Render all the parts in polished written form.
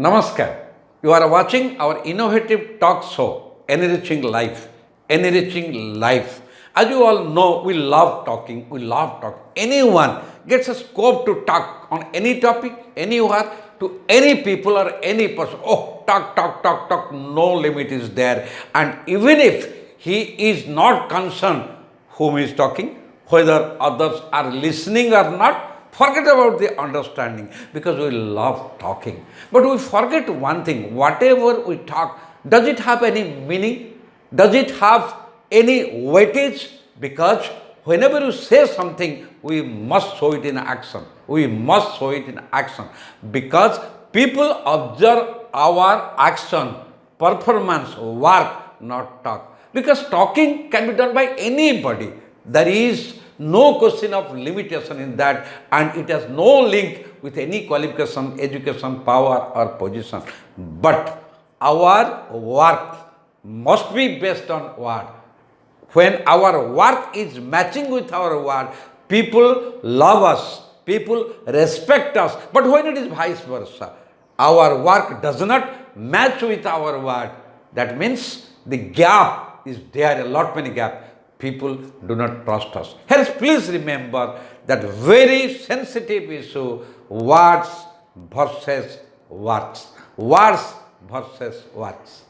Namaskar. You are watching our innovative talk show, Enriching Life. Enriching Life. As you all know, we love talking. We love talking. Anyone gets a scope to talk on any topic, anywhere, to any people or any person. Oh, talk. No limit is there. And even if he is not concerned whom he is talking, whether others are listening or not, forget about the understanding because we love talking. But we forget one thing, whatever we talk, does it have any meaning? Does it have any weightage? Because whenever you say something, we must show it in action. We must show it in action because people observe our action, performance, work, not talk. Because talking can be done by anybody. There is no question of limitation in that, and it has no link with any qualification, education, power or position. But our work must be based on word. When our work is matching with our word, people love us, people respect us. But when it is vice versa, our work does not match with our word, that means the gap is there, a lot many gap. People do not trust us. Hence, please remember that very sensitive issue, words versus works. Words versus works.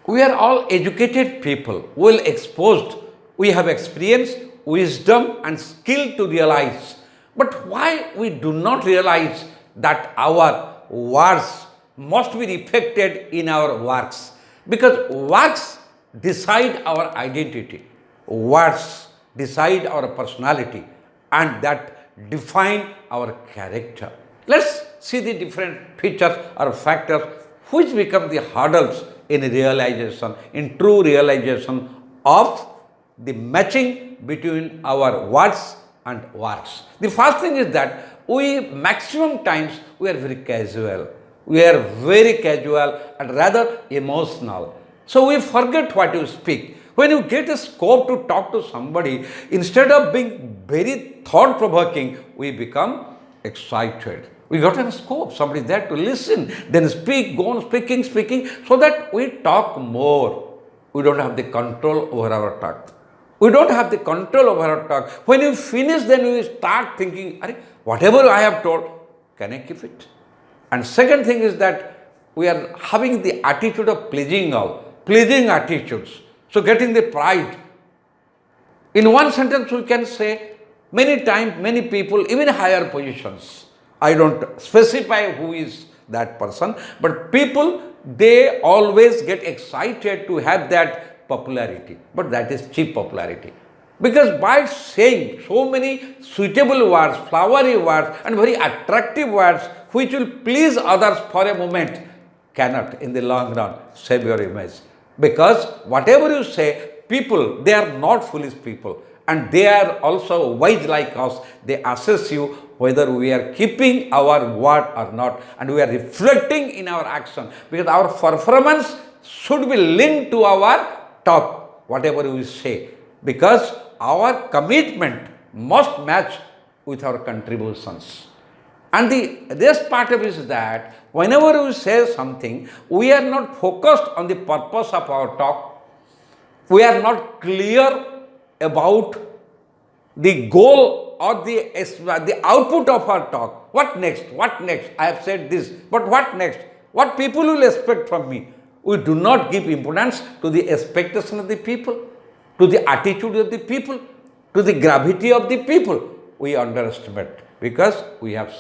We are all educated people, well exposed. We have experience, wisdom and skill to realize. But why we do not realize that our words must be reflected in our works? Because works decide our identity. Words decide our personality and that define our character. Let's see the different features or factors which become the hurdles in realization, in true realization of the matching between our words and works. The first thing is that maximum times we are very casual. We are very casual and rather emotional. So we forget what you speak. When you get a scope to talk to somebody, instead of being very thought-provoking, we become excited. We got a scope, somebody there to listen, then speak, go on speaking, so that we talk more. We don't have the control over our talk. We don't have the control over our talk. When you finish, then you start thinking, whatever I have told, can I keep it? And second thing is that we are having the attitude of pleasing all, pleasing attitudes. So getting the pride. In one sentence we can say, many times, many people, even higher positions, I don't specify who is that person, but people, they always get excited to have that popularity, but that is cheap popularity. Because by saying so many suitable words, flowery words and very attractive words which will please others for a moment, cannot in the long run save your image. Because whatever you say, people, they are not foolish people and they are also wise like us. They assess you whether we are keeping our word or not, and we are reflecting in our action because our performance should be linked to our talk, whatever we say, because our commitment must match with our contributions. And this part of it is that whenever we say something, we are not focused on the purpose of our talk. We are not clear about the goal or the output of our talk. What next? What next? I have said this, but what next? What people will expect from me? We do not give importance to the expectation of the people, to the attitude of the people, to the gravity of the people. We underestimate because we have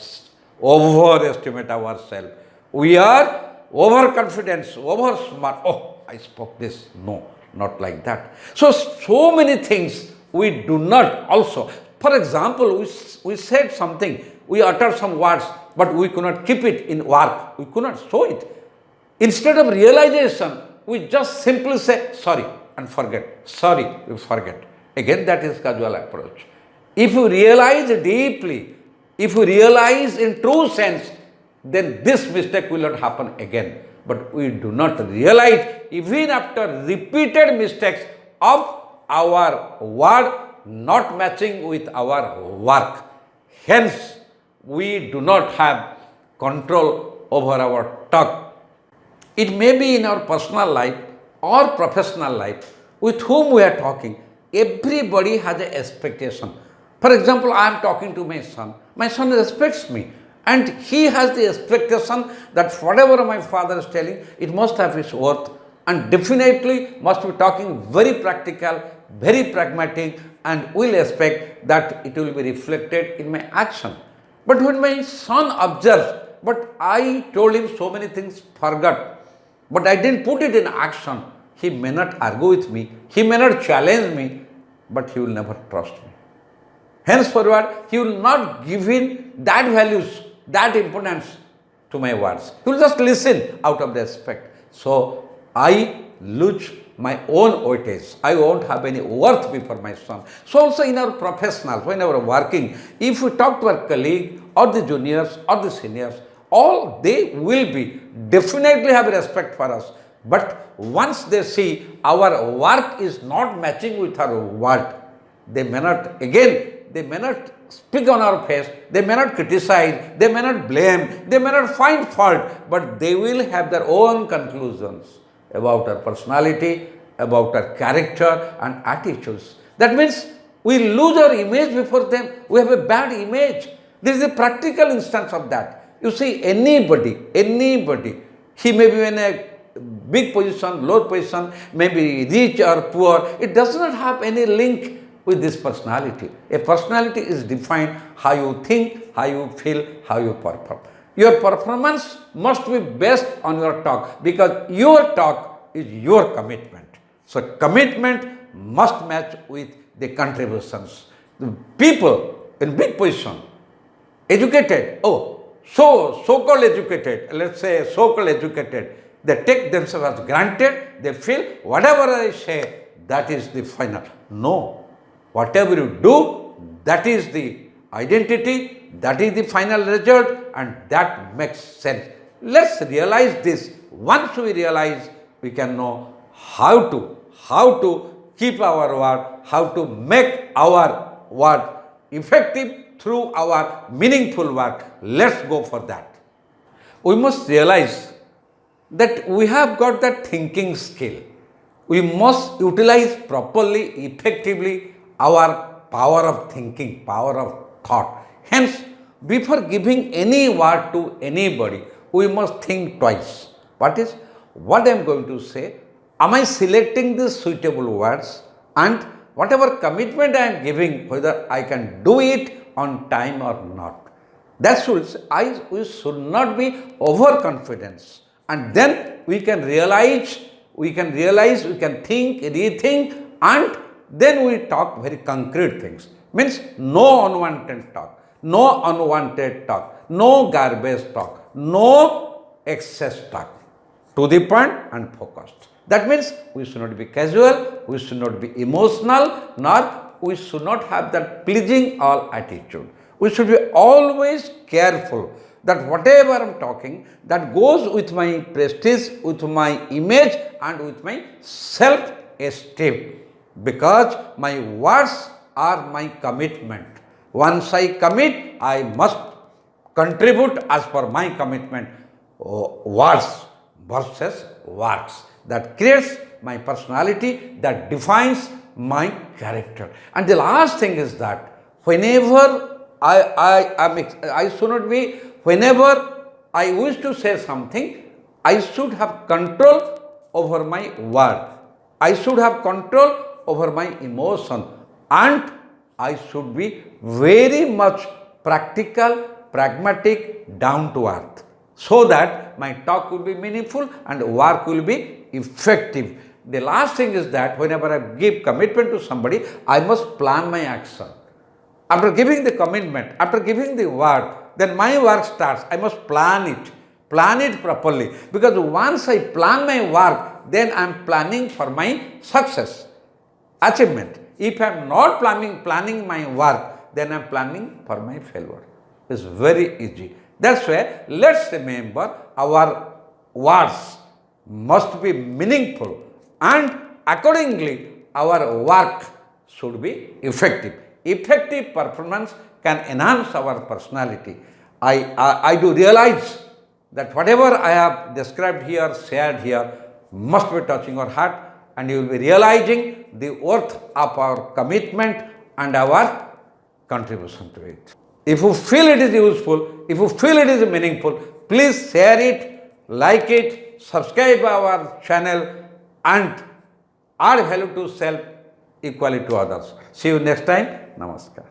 overestimate ourselves. We are overconfident, over smart. Oh, I spoke this. No, not like that. So many things we do not also. For example, we said something, we uttered some words, but we could not keep it in work. We could not show it. Instead of realization, we just simply say sorry and forget. Sorry, we forget. Again, that is casual approach. If you realize deeply, if you realize in true sense, then this mistake will not happen again. But we do not realize even after repeated mistakes of our word not matching with our work. Hence, we do not have control over our talk. It may be in our personal life or professional life with whom we are talking. Everybody has an expectation. For example, I am talking to my son. My son respects me and he has the expectation that whatever my father is telling, it must have its worth and definitely must be talking very practical, very pragmatic, and will expect that it will be reflected in my action. But when my son observes, but I told him so many things, forgot, but I didn't put it in action, he may not argue with me, he may not challenge me, but he will never trust me. Henceforward, he will not give in that values, that importance to my words. He will just listen out of respect. So, I lose my own weightage. I won't have any worth before my son. So also in our professional, when we are working, if we talk to our colleague or the juniors or the seniors, all they will be definitely have respect for us. But once they see our work is not matching with our word, they may not, again, they may not speak on our face, they may not criticize, they may not blame, they may not find fault, but they will have their own conclusions about our personality, about our character and attitudes. That means we lose our image before them. We have a bad image. This is a practical instance of that. You see, anybody, he may be in a big position, low position, maybe rich or poor. It does not have any link with this personality. A personality is defined how you think, how you feel, how you perform. Your performance must be based on your talk because your talk is your commitment. So commitment must match with the contributions. The people in big position, educated, so-called educated, let's say so-called educated, they take themselves as granted, they feel whatever I say, that is the final. No, whatever you do, that is the identity, that is the final result, and that makes sense. Let's realize this. Once we realize, we can know how to keep our word, how to make our word effective through our meaningful work. Let's go for that. We must realize that we have got that thinking skill. We must utilize properly, effectively our power of thinking, power of thought. Hence, before giving any word to anybody, we must think twice. What I am going to say? Am I selecting the suitable words? And whatever commitment I am giving, whether I can do it on time or not. That we should not be overconfident. And then we can realize, we can think, rethink, and then we talk very concrete things. Means no unwanted talk, no garbage talk, no excess talk. To the point and focused. That means we should not be casual, we should not be emotional, nor we should not have that pleasing all attitude. We should be always careful that whatever I am talking, that goes with my prestige, with my image and with my self-esteem. Because my words are my commitment. Once I commit, I must contribute as per my commitment. Words versus works. That creates my personality, that defines my character. And the last thing is that whenever I should not be, whenever I wish to say something, I should have control over my word. I should have control over my emotion, and I should be very much practical, pragmatic, down to earth, so that my talk will be meaningful and work will be effective. The last thing is that whenever I give commitment to somebody, I must plan my action. After giving the commitment, after giving the word, then my work starts. I must plan it properly, because once I plan my work, then I am planning for my success, achievement. If I am not planning my work, then I am planning for my failure. It's very easy. That's why let's remember our words must be meaningful, and accordingly our work should be effective. Effective performance can enhance our personality. I do realize that whatever I have described here, shared here, must be touching your heart, and you will be realizing the worth of our commitment and our contribution to it. If you feel it is useful, if you feel it is meaningful, please share it, like it, subscribe our channel, and add value to self equally to others. See you next time. Namaskar.